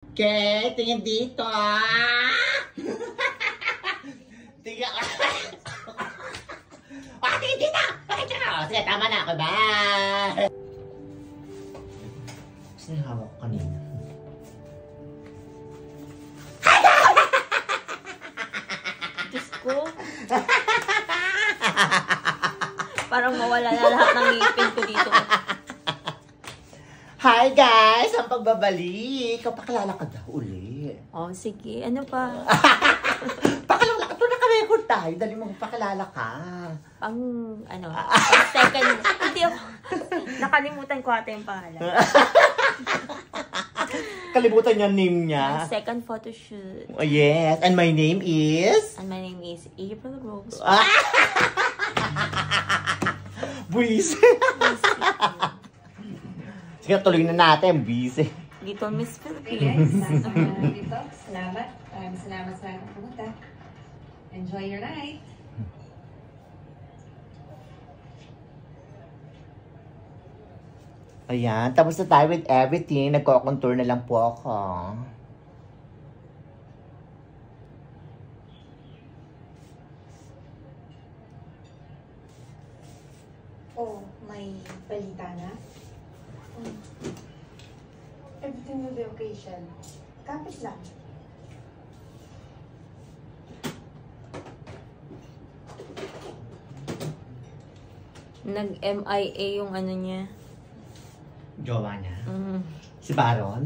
Okay, tingin dito. Tingin. Tingin dito. Tingin dito. Sige, tama na ako. Bye. Kasi hawak ko kanina. Diyos ko. Parang mawala na lahat ng ngipin ko dito. Hi guys! Ang pagbabalik. Pakilala ka daw uli. Oh, sige. Ano pa? Pakilala ka. Ito naka-record tayo. Dali mo pakilala ka. Pang second. Hindi ako. Nakalimutan ko ata yung pangalan. Kalimutan niya name niya. Second photo shoot. Oh, yes. And my name is? And my name is April Rose. Buwis. Sige, tuloy na natin. Busy. Dito, Miss Yes, Philippines. dito. Salamat. Salamat sa pumunta. Enjoy your night. Ayan, tapos na tayo with everything. Nagko-contour na lang po ako. Oh, may balita na? Everything will be okay, Shell. Kapit lang. Nag-MIA yung ano niya. Jowa niya. Si Mm. Baron?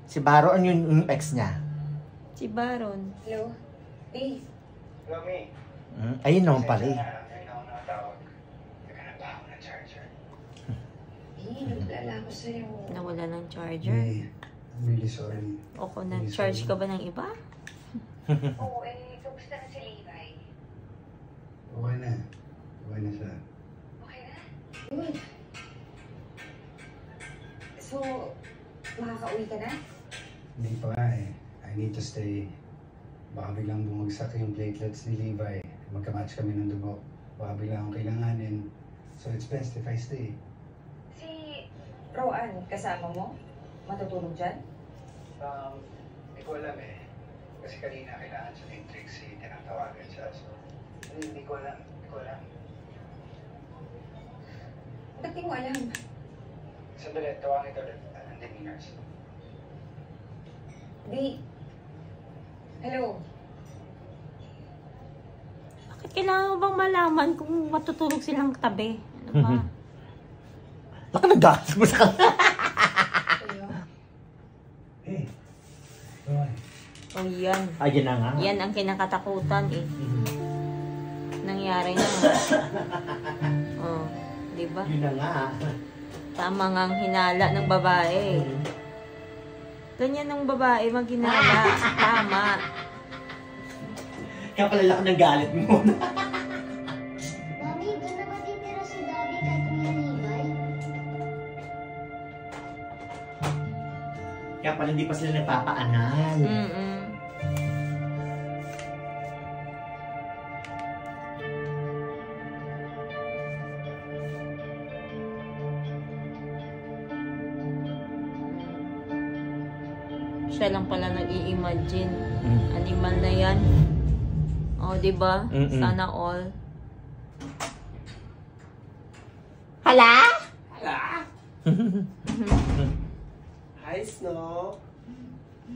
Si Baron yung ex niya. Si Baron. Hello? Hey. Hello, me. Ayun naman pala eh. Naglalala ko sa'yo. Nawala ng charger. Hey, I'm really sorry. Ako, nag-charge ka ba ng iba? Oo, kamusta na si Levi? Okay na. Okay na siya. Okay na? Good. So, makaka-uwi ka na? Hindi pa nga eh. I need to stay. Baka biglang bumagsak yung platelets ni Levi. Magka-match kami ng dugo. Baka biglang akong kailanganin. So it's best if I stay. Si Roan, kasama mo? Matutulog dyan? Hindi ko alam eh. Kasi kanina kailangan siya ng Trixie. Tinatawagan siya. So, hindi ko alam. Hindi ko alam. Ba't di mo alam? Sandali, tawagin ito ulit. Nandun yung nurse. Di. Hello? Bakit kailangan mo bang malaman kung matutulog silang tabi? Ano ba? Baka nag-gas mo sa kanila. Hey. Roy. Oh, yan. Ayun na nga. Yan ang kinakatakutan eh. Nangyari na. Oh, di ba? Yun na nga. Tama nga ang hinala ng babae. Ganyan ng babae maghinala. Tama. Kaya pala laki ng galit mo. Mami, doon na matitira si Daddy kay Kuya Levi? Kaya pala hindi pa sila nagpapaanan. Siya lang pala nag-i-imagine. Animal na yan. Oh, di ba? Sana all. Hala? Hi, Snow.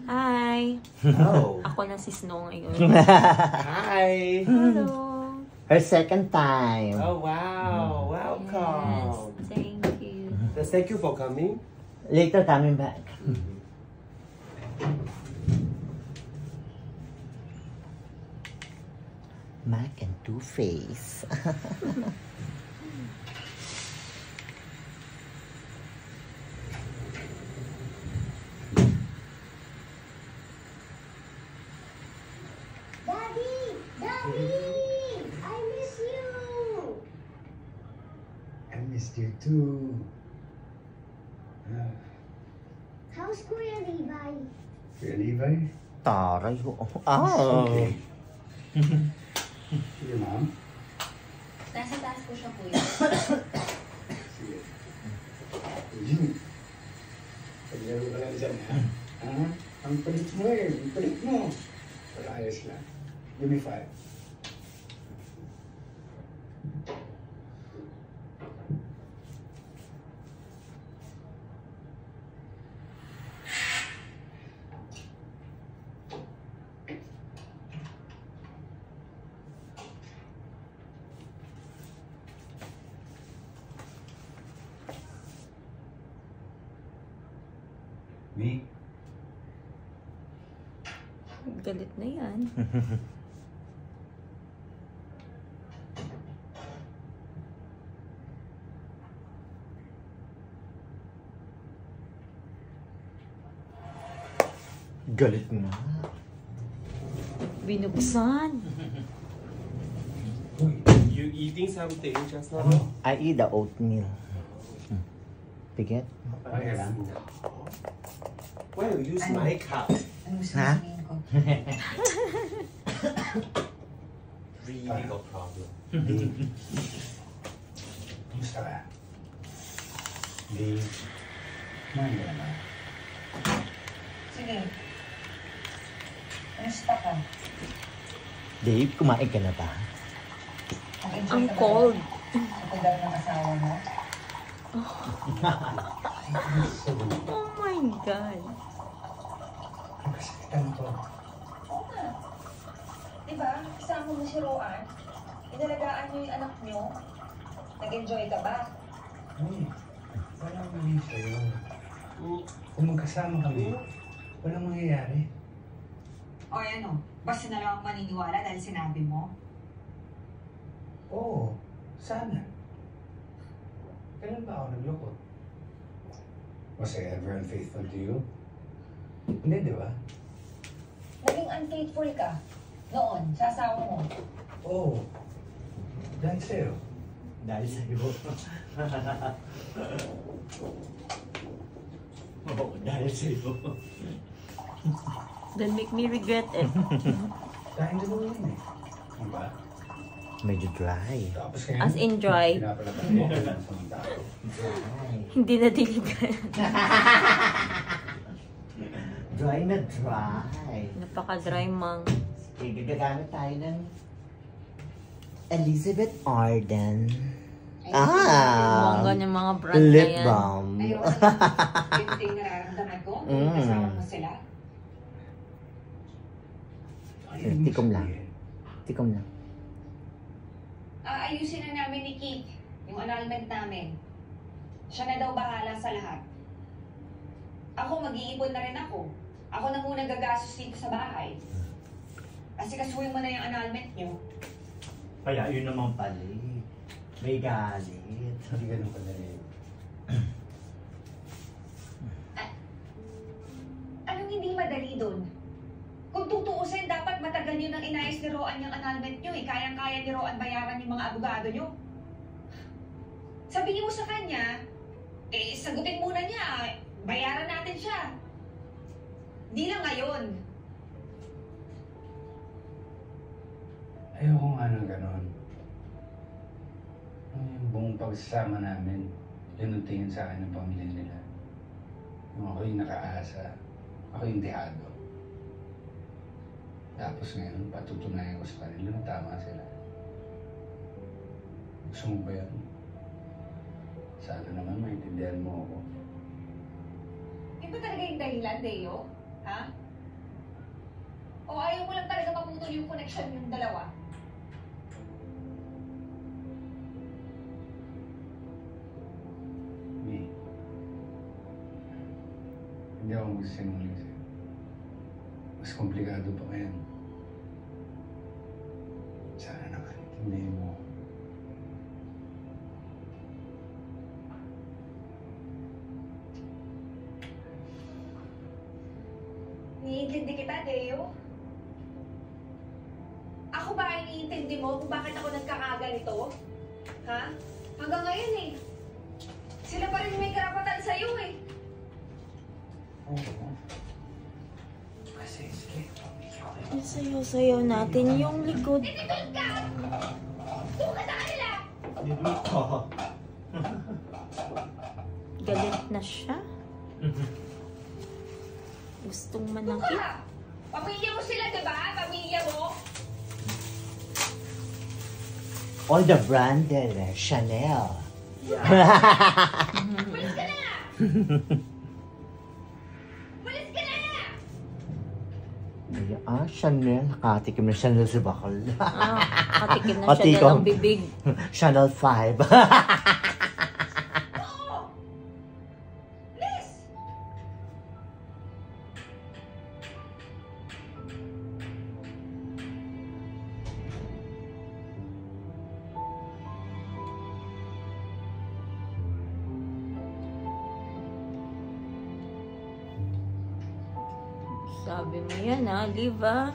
Hi. Oh. Ako na si Snow ngayon. Hi. Hello. Her second time. Oh, wow. Welcome. Yes, thank you. Thank you for coming. Later coming back. Mac and Two-Face. Daddy! Daddy! I miss you! I missed you too. How's Kuya Levi? Kuya Levi? Taray. Oh. Okay. Sige, ma'am. Nasa taas ko siya, kuya. Sige. Eugene. Paglaro ka lang dyan, ha? Ha? Ang palit mo eh. Ang palit mo. Pero ayos lang. Give me 5. Me? Galit na yan. Galit na. Binuksan. You eating something just now? I eat the oatmeal. Ticket? Okay lang. Why you use my cup? Ano gusto Ha? mo sabihin ko? Really no problem. Dave. Kumusta ka? Dave. Kumain ka naman. Sige. Kumusta ka? Dave, kumain ka na ba? Nag-enjoy Ang ka ba cold. Sa pagdar ng asawa mo? Oh my God. Ang kasakitan ko. Oo nga. Diba? Kasama mo si Roan. Inalagaan niyo yung anak niyo. Nag-enjoy ka ba? Ay, walang mali sa'yo. Kung magkasama kami, walang mangyayari. O ano? Basta na lang ako maniniwala dahil sinabi mo? Oo, sana. Kailan ba ako nagloko? Was I ever unfaithful to you? Hindi, di ba? Naging unfaithful ka. Noon, sa asawa mo. Oo. Dahil sa'yo. Dahil sa'yo. Oo, dahil sa'yo. Don't make me regret it. Dahil dalawa yun eh. Diba? Medyo dry. Tapos ngayon, As in dry. pinapalatan mo ako ng isang tao. Hindi na diligan. Dry na dry. Napaka-dry, mang. Sige, gagamit tayo ng Elizabeth Arden. Bongga ng mga brand na Lip yan. balm. Ayoko na. Ito yung nararamdaman ko. Kasama mo sila. Ayun mo Tikom lang. sabihin. Tikom lang. Aayusin na namin ni Keith yung annulment namin. Siya na daw bahala sa lahat. Ako, mag-iipon na rin ako. Ako na muna gagastos dito sa bahay. Kasi kasuhin mo na yung annulment niyo. Kaya yun naman pala eh. May galit. Hindi ganun kadali. Anong hindi madali doon? Kung tutuusin, dapat matagal yun ang inayos ni Roan yung annulment niyo eh. Kayang-kaya ni Roan bayaran yung mga abogado niyo. Sabihin mo sa kanya, sagutin muna niya, bayaran natin siya. Di lang ngayon. Ayoko nga ng ganon. Yung buong pagsasama namin, yun ang tingin sa akin ng pamilya nila. Yung ako yung nakaasa, ako yung dehado. Tapos ngayon, patutunayan ko sa kanila na tama sila. Gusto mo ba yan? Sana naman maintindihan mo ako. Yun ba talaga yung dahilan, Deo? Ha? O ayaw mo lang talaga maputol yung connection yung dalawa? May, hindi ako magsisinungaling sa'yo. Mas komplikado pa ngayon. Sana naman, intindihin mo. Iniintindi kita, Deo. Ako ba ay iniintindi mo kung bakit ako nagkakaganito? Ha? Hanggang ngayon eh. Sila pa rin may karapatan sa'yo eh. Oo. Kasi, sige. Sayaw-sayaw natin yung likod. Titipid ka! Doon ka sa kanila! Galit na siya. Gustong manakit. Buka! Pamilya mo sila, diba? Pamilya mo? All the branded, Chanel. Malis ka na! Malis ka na! Chanel. Nakatikim na Chanel sa bakal. Katikim na Pati siya ikaw. ng bibig. Chanel 5. Oo! Liz! Sabi mo yan ha, Liv ah.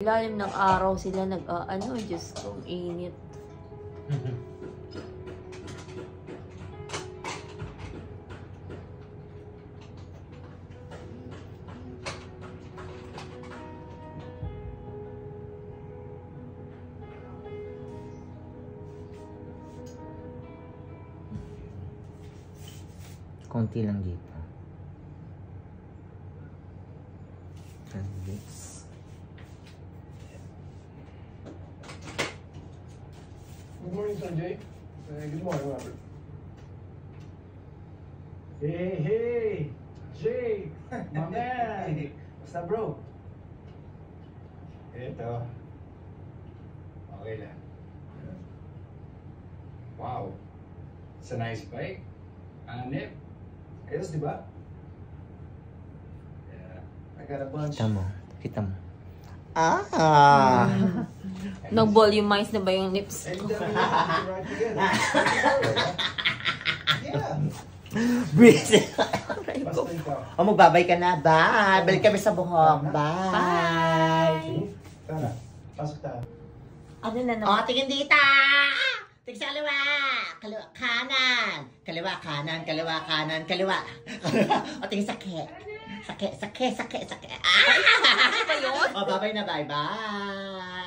Ilalim ng araw sila nag-ano, Diyos ko, init. Konti lang dito. And this. Good morning, Sanjay. Good morning, Robert. Hey, Jay, my man. Basta, bro? Ito. Okay lang. Wow. It's a nice bike. Anip. Ayos, di ba? Yeah. I got a bunch. Kita mo. Kita mo. Ah! Nag-volumize na ba yung lips And ko? we have to ride together. Yeah. Breathe. Basta ikaw. O, magbabay ka na. Bye! Balik kami sa buhok. Bye! Sige, tara. Pasok tayo. Ano na O, naman? tingin dita! Tingin sa kaliwa! Kaliwa, kanan! Kaliwa, kanan, kaliwa, kanan, kaliwa. O, tingin sa ke. Sake. Ano ba yun? O, babay na, bye-bye!